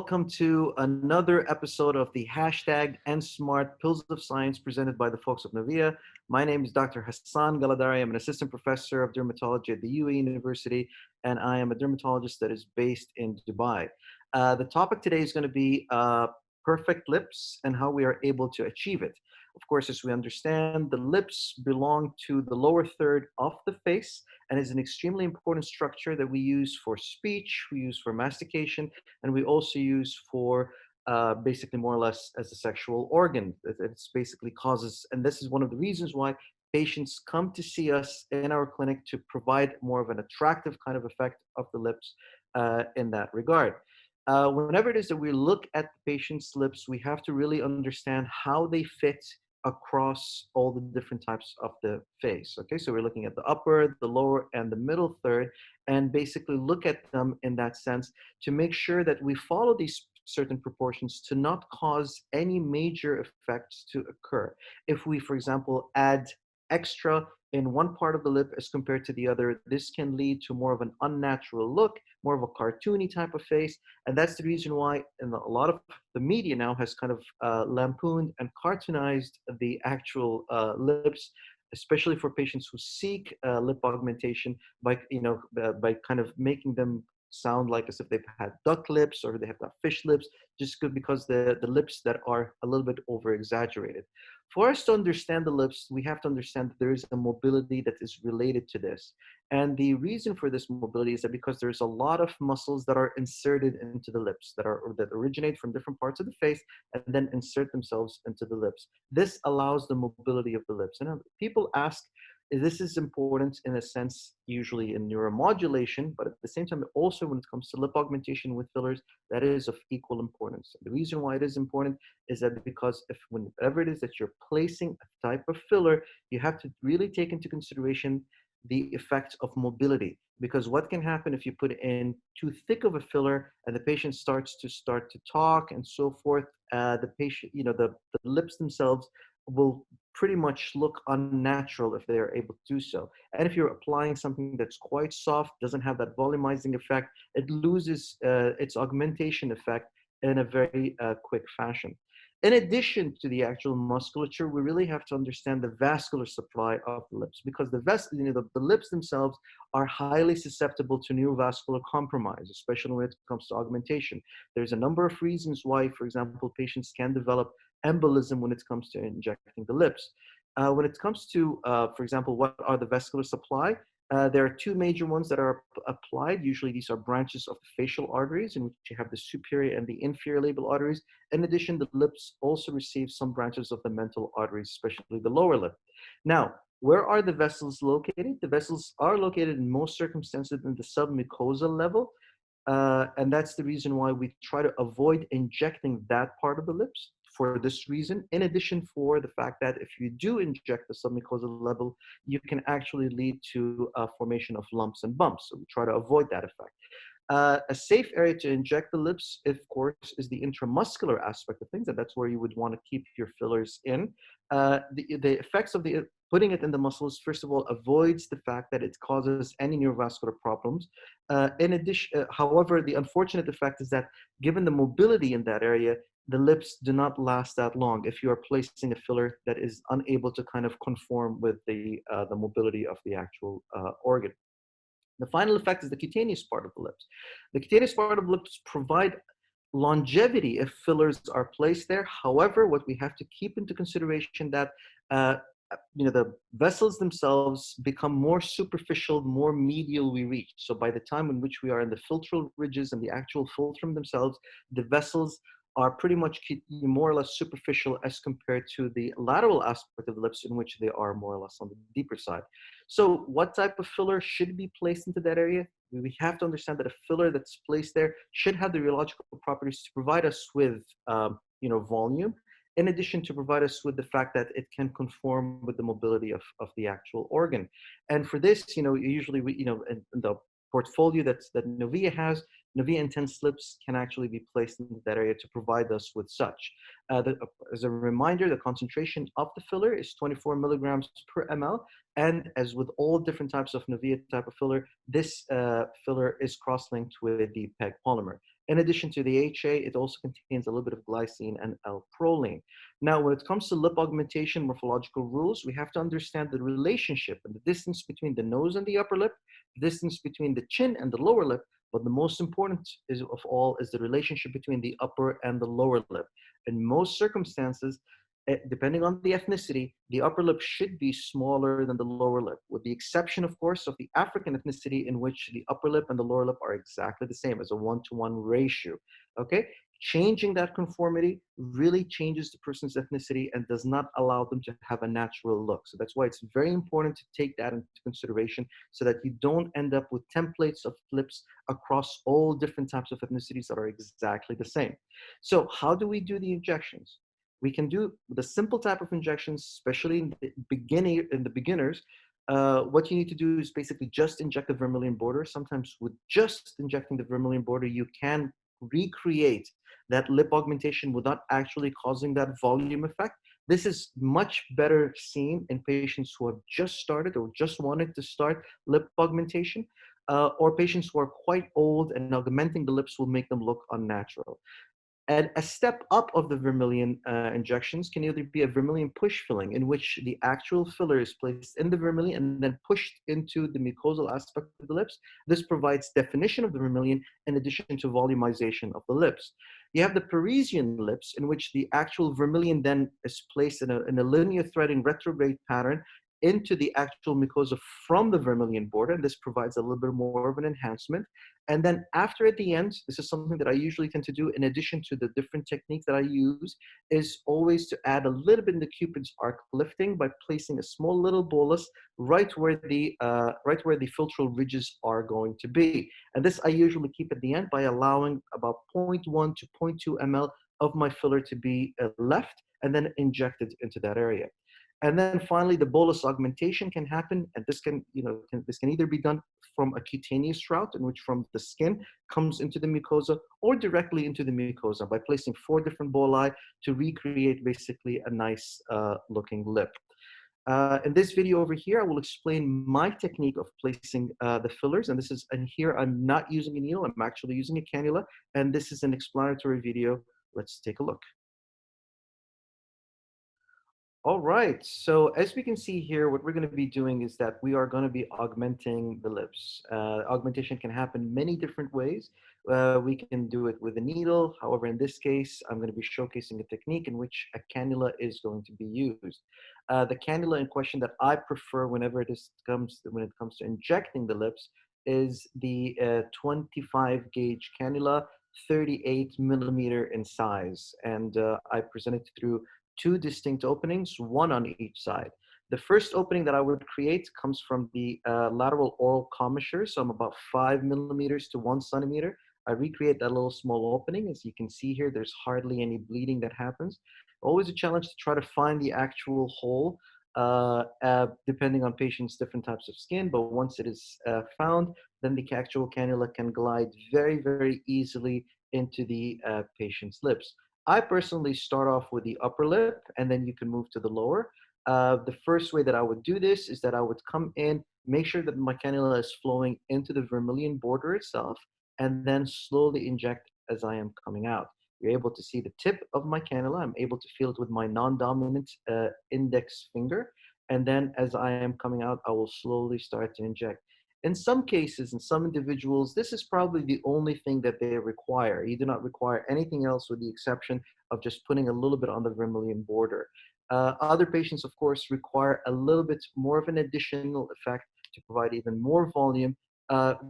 welcome to another episode of the hashtag and Smart Pills of Science presented by the folks of Neauvia. My name is Dr. Hassan Galadari. I'm an assistant professor of dermatology at the UAE University, and I am a dermatologist that is based in Dubai. The topic today is going to be perfect lips and how we are able to achieve it. Of course, as we understand, the lips belong to the lower third of the face and is an extremely important structure that we use for speech, we use for mastication, and we also use for basically more or less as a sexual organ. It's basically causes, and this is one of the reasons why patients come to see us in our clinic to provide more of an attractive kind of effect of the lips in that regard. Whenever it is that we look at the patient's lips, we have to really understand how they fit across all the different types of the face. Okay, so we're looking at the upper, the lower, and the middle third, and basically look at them in that sense to make sure that we follow these certain proportions to not cause any major effects to occur. If we, for example, add extra in one part of the lip as compared to the other, this can lead to more of an unnatural look, more of a cartoony type of face. And that's the reason why a lot of the media now has kind of lampooned and cartoonized the actual lips, especially for patients who seek lip augmentation by, by kind of making them sound like as if they've had duck lips or they have got fish lips, just because the lips that are a little bit over exaggerated. For us to understand the lips, we have to understand that there is a mobility that is related to this. And the reason for this mobility is that because there's a lot of muscles that are inserted into the lips that originate from different parts of the face and then insert themselves into the lips. This allows the mobility of the lips. And people ask, this is important in a sense, usually in neuromodulation, but at the same time, also when it comes to lip augmentation with fillers, that is of equal importance. The reason why it is important is that because whenever it is that you're placing a type of filler, you have to really take into consideration the effect of mobility. Because what can happen if you put in too thick of a filler and the patient starts to talk and so forth, the patient, the lips themselves will pretty much look unnatural if they are able to do so. And if you're applying something that's quite soft, doesn't have that volumizing effect, it loses its augmentation effect in a very quick fashion. In addition to the actual musculature, we really have to understand the vascular supply of the lips because the lips themselves are highly susceptible to neurovascular compromise, especially when it comes to augmentation. There's a number of reasons why, for example, patients can develop embolism when it comes to injecting the lips. When it comes to, for example, what are the vascular supply? There are two major ones that are applied. Usually these are branches of the facial arteries in which you have the superior and the inferior labial arteries. In addition, the lips also receive some branches of the mental arteries, especially the lower lip. Now, where are the vessels located? The vessels are located in most circumstances in the submucosal level. And that's the reason why we try to avoid injecting that part of the lips for this reason. In addition, for the fact that if you do inject the submucosal level, you can actually lead to a formation of lumps and bumps. So we try to avoid that effect. A safe area to inject the lips, of course, is the intramuscular aspect of things, and that's where you would want to keep your fillers in. The effects of putting it in the muscles, first of all, avoids the fact that it causes any neurovascular problems. In addition, however, the unfortunate effect is that given the mobility in that area, the lips do not last that long if you are placing a filler that is unable to kind of conform with the mobility of the actual organ. The final effect is the cutaneous part of the lips. The cutaneous part of the lips provide longevity if fillers are placed there. However, what we have to keep into consideration that the vessels themselves become more superficial, more medial we reach. So by the time in which we are in the philtral ridges and the actual philtrum themselves, the vessels are pretty much more or less superficial as compared to the lateral aspect of the lips in which they are more or less on the deeper side. So what type of filler should be placed into that area? We have to understand that a filler that's placed there should have the rheological properties to provide us with volume, in addition to provide us with the fact that it can conform with the mobility of the actual organ. And for this, usually in the portfolio that Neauvia has, Neauvia Intense Lips can actually be placed in that area to provide us with such. As a reminder, the concentration of the filler is 24 milligrams per ml. And as with all different types of Neauvia type of filler, this filler is cross-linked with the PEG polymer. In addition to the HA, it also contains a little bit of glycine and L-proline. Now, when it comes to lip augmentation morphological rules, we have to understand the relationship and the distance between the nose and the upper lip, the distance between the chin and the lower lip, but the most important is, of all is the relationship between the upper and the lower lip. In most circumstances, depending on the ethnicity, the upper lip should be smaller than the lower lip, with the exception, of course, of the African ethnicity in which the upper lip and the lower lip are exactly the same as a 1-to-1 ratio. Okay? Changing that conformity really changes the person's ethnicity and does not allow them to have a natural look. So that's why it's very important to take that into consideration so that you don't end up with templates of lips across all different types of ethnicities that are exactly the same. So how do we do the injections? We can do the simple type of injections, especially in the beginners. What you need to do is basically just inject the vermilion border. Sometimes with just injecting the vermilion border, you can recreate that lip augmentation without actually causing that volume effect. This is much better seen in patients who have just started or just wanted to start lip augmentation, or patients who are quite old and augmenting the lips will make them look unnatural. And a step up of the vermilion injections can either be a vermilion push filling, in which the actual filler is placed in the vermilion and then pushed into the mucosal aspect of the lips. This provides definition of the vermilion in addition to volumization of the lips. You have the Parisian lips, in which the actual vermilion then is placed in a linear threading retrograde pattern into the actual mucosa from the vermilion border. And this provides a little bit more of an enhancement. And then after at the end, this is something that I usually tend to do in addition to the different techniques that I use, is always to add a little bit in the Cupid's arc lifting by placing a small little bolus right where the filtral ridges are going to be. And this I usually keep at the end by allowing about zero point 0.1 to zero point 0.2 ml of my filler to be left and then injected into that area. And then finally, the bolus augmentation can happen, and this this can either be done from a cutaneous route, in which from the skin comes into the mucosa, or directly into the mucosa by placing 4 different boli to recreate basically a nice looking lip. In this video over here, I will explain my technique of placing the fillers, and here I'm not using a needle, I'm actually using a cannula, and this is an explanatory video. Let's take a look. All right, so as we can see here, what we're going to be doing is that we are going to be augmenting the lips. Augmentation can happen many different ways. We can do it with a needle. However, in this case, I'm going to be showcasing a technique in which a cannula is going to be used. The cannula in question that I prefer when it comes to injecting the lips is the 25 gauge cannula, 38 millimeter in size, and I present it through 2 distinct openings, 1 on each side. The first opening that I would create comes from the lateral oral commissure, so I'm about 5 millimeters to 1 centimeter. I recreate that little small opening. As you can see here, there's hardly any bleeding that happens. Always a challenge to try to find the actual hole, depending on patients' different types of skin, but once it is found, then the actual cannula can glide very, very easily into the patient's lips. I personally start off with the upper lip, and then you can move to the lower. The first way that I would do this is that I would come in, make sure that my cannula is flowing into the vermilion border itself, and then slowly inject as I am coming out. You're able to see the tip of my cannula. I'm able to feel it with my non-dominant index finger. And then as I am coming out, I will slowly start to inject. In some cases, in some individuals, this is probably the only thing that they require. You do not require anything else with the exception of just putting a little bit on the vermilion border. Other patients, of course, require a little bit more of an additional effect to provide even more volume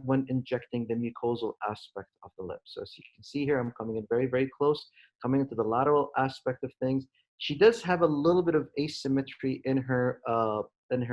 when injecting the mucosal aspect of the lip. So as you can see here, I'm coming in very, very close, coming into the lateral aspect of things. She does have a little bit of asymmetry in her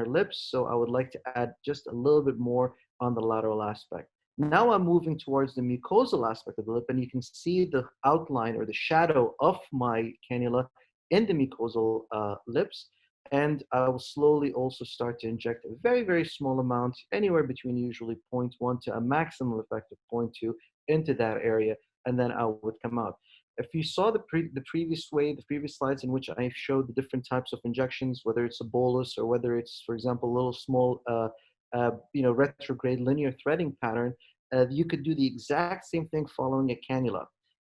lips, so I would like to add just a little bit more on the lateral aspect. Now I'm moving towards the mucosal aspect of the lip, and you can see the outline or the shadow of my cannula in the mucosal lips. And I will slowly also start to inject a very, very small amount, anywhere between usually zero point 0.1 to a maximum effect of 0.2 into that area, and then I would come out. If you saw the previous slides in which I showed the different types of injections, whether it's a bolus or whether it's, for example, a little small, retrograde linear threading pattern, you could do the exact same thing following a cannula.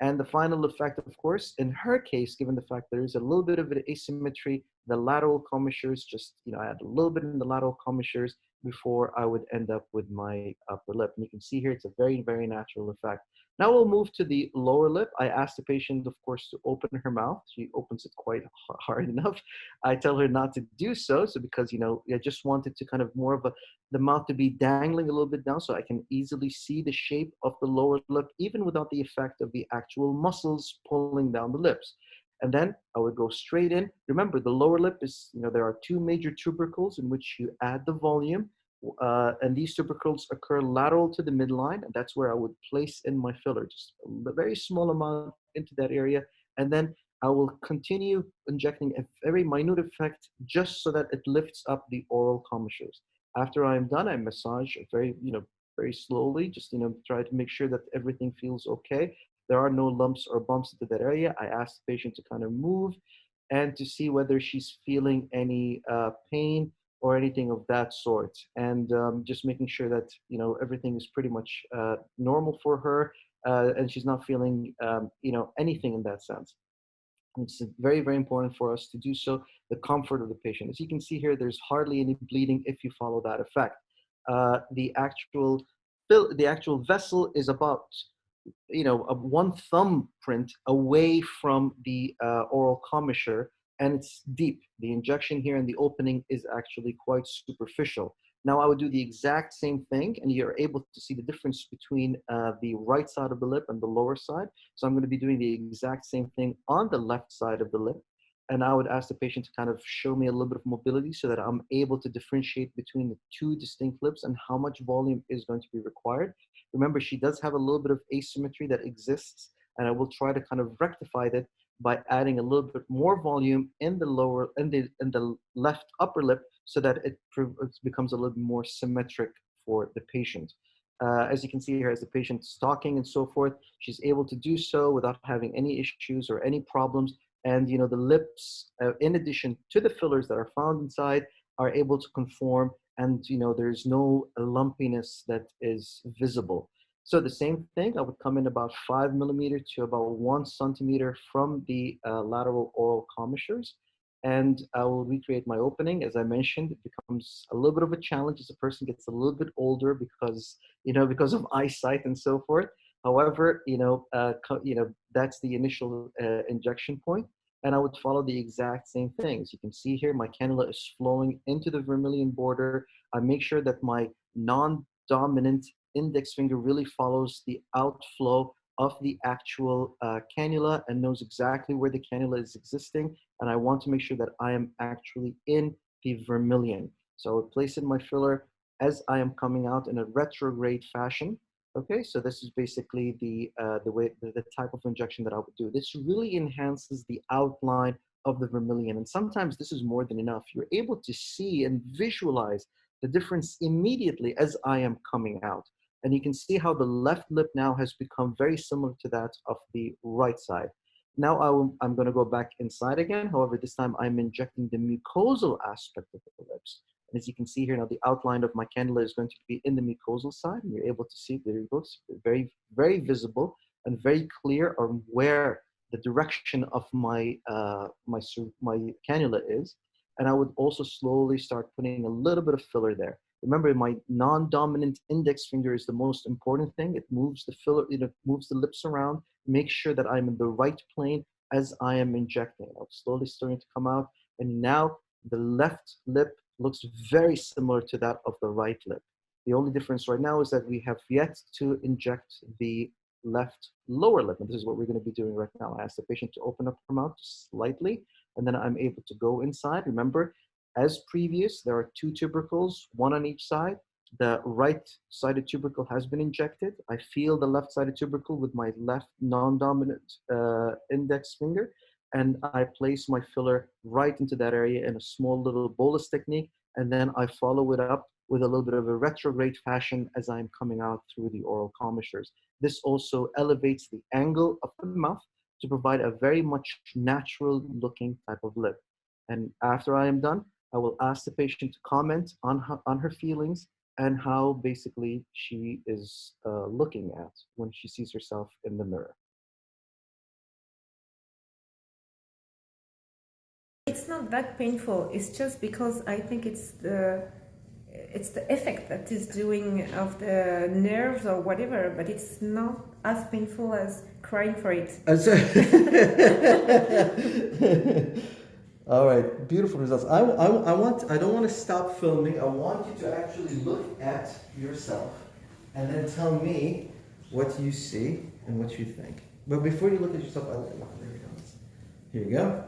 And the final effect, of course, in her case, given the fact there is a little bit of an asymmetry, the lateral commissures, just, add a little bit in the lateral commissures before I would end up with my upper lip. And you can see here, it's a very, very natural effect. Now we'll move to the lower lip. I ask the patient, of course, to open her mouth. She opens it quite hard enough. I tell her not to do so. So because, I just wanted to kind of more of the mouth to be dangling a little bit down so I can easily see the shape of the lower lip, even without the effect of the actual muscles pulling down the lips. And then I would go straight in. Remember, the lower lip is, there are two major tubercles in which you add the volume. And these tubercles occur lateral to the midline, and that's where I would place in my filler, just a very small amount into that area. And then I will continue injecting a very minute effect just so that it lifts up the oral commissures. After I'm done, I massage very, very slowly, just, try to make sure that everything feels okay. There are no lumps or bumps into that area. I ask the patient to kind of move and to see whether she's feeling any pain or anything of that sort. And just making sure that, everything is pretty much normal for her and she's not feeling, anything in that sense. It's very, very important for us to do so, the comfort of the patient. As you can see here, there's hardly any bleeding if you follow that effect. The actual vessel is about a one thumbprint away from the oral commissure, and it's deep. The injection here and the opening is actually quite superficial. Now I would do the exact same thing, and you're able to see the difference between the right side of the lip and the lower side. So I'm going to be doing the exact same thing on the left side of the lip. And I would ask the patient to kind of show me a little bit of mobility so that I'm able to differentiate between the two distinct lips and how much volume is going to be required. Remember, she does have a little bit of asymmetry that exists, and I will try to kind of rectify that by adding a little bit more volume in the left upper lip so that it becomes a little bit more symmetric for the patient. As you can see here, as the patient's talking and so forth, she's able to do so without having any issues or any problems. And the lips, in addition to the fillers that are found inside, are able to conform, and there's no lumpiness that is visible. So the same thing, I would come in about 5 millimeters to about 1 centimeter from the lateral oral commissures, and I will recreate my opening. As I mentioned, it becomes a little bit of a challenge as a person gets a little bit older because of eyesight and so forth. However, that's the initial injection point, and I would follow the exact same things. You can see here, my cannula is flowing into the vermilion border. I make sure that my non-dominant index finger really follows the outflow of the actual cannula and knows exactly where the cannula is existing. And I want to make sure that I am actually in the vermilion. So I would place in my filler as I am coming out in a retrograde fashion. Okay, so this is basically the type of injection that I would do. This really enhances the outline of the vermilion, and sometimes this is more than enough. You're able to see and visualize the difference immediately as I am coming out. And you can see how the left lip now has become very similar to that of the right side. Now I'm going to go back inside again. However, this time I'm injecting the mucosal aspect of the lips. And as you can see here now, the outline of my cannula is going to be in the mucosal side. And you're able to see, there you go, it's very, very visible and very clear on where the direction of my cannula is. And I would also slowly start putting a little bit of filler there. Remember, my non-dominant index finger is the most important thing. It moves the filler, moves the lips around, makes sure that I'm in the right plane as I am injecting. I'm slowly starting to come out. And now the left lip looks very similar to that of the right lip. The only difference right now is that we have yet to inject the left lower lip. And this is what we're going to be doing right now. I ask the patient to open up her mouth slightly, and then I'm able to go inside. Remember, as previous, there are two tubercles, one on each side. The right-sided tubercle has been injected. I feel the left-sided tubercle with my left non-dominant index finger, and I place my filler right into that area in a small little bolus technique, and then I follow it up with a little bit of a retrograde fashion as I'm coming out through the oral commissures. This also elevates the angle of the mouth to provide a very much natural-looking type of lip. And after I am done, I will ask the patient to comment on her feelings and how basically she is looking at when she sees herself in the mirror. It's not that painful. It's just because I think it's the effect that is doing of the nerves or whatever, but it's not as painful as crying for it. All right, beautiful results. I don't want to stop filming. I want you to actually look at yourself and then tell me what you see and what you think. But before you look at yourself, there we go. Here you go.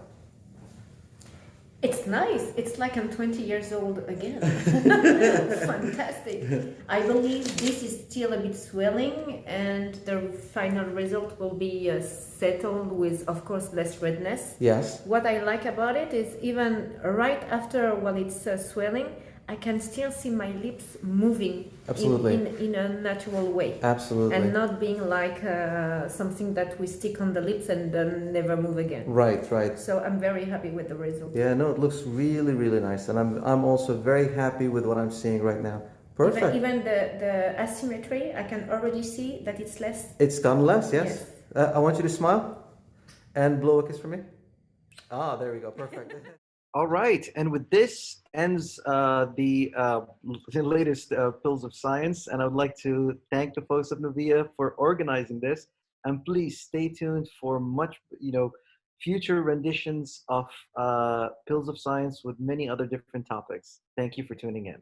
It's nice. It's like I'm 20 years old again. Fantastic. I believe this is still a bit swelling, and the final result will be settled with, of course, less redness. Yes. What I like about it is even right after while it's swelling, I can still see my lips moving. Absolutely. In a natural way. Absolutely. And not being like something that we stick on the lips and then never move again. Right, right. So I'm very happy with the result. Yeah, no, it looks really, really nice, and I'm also very happy with what I'm seeing right now. Perfect. Even the asymmetry, I can already see that it's less. It's done less, yes. I want you to smile and blow a kiss for me. Ah, there we go. Perfect. All right, and with this ends the latest Pills of Science, and I would like to thank the folks of Neauvia for organizing this. And please stay tuned for much, future renditions of Pills of Science with many other different topics. Thank you for tuning in.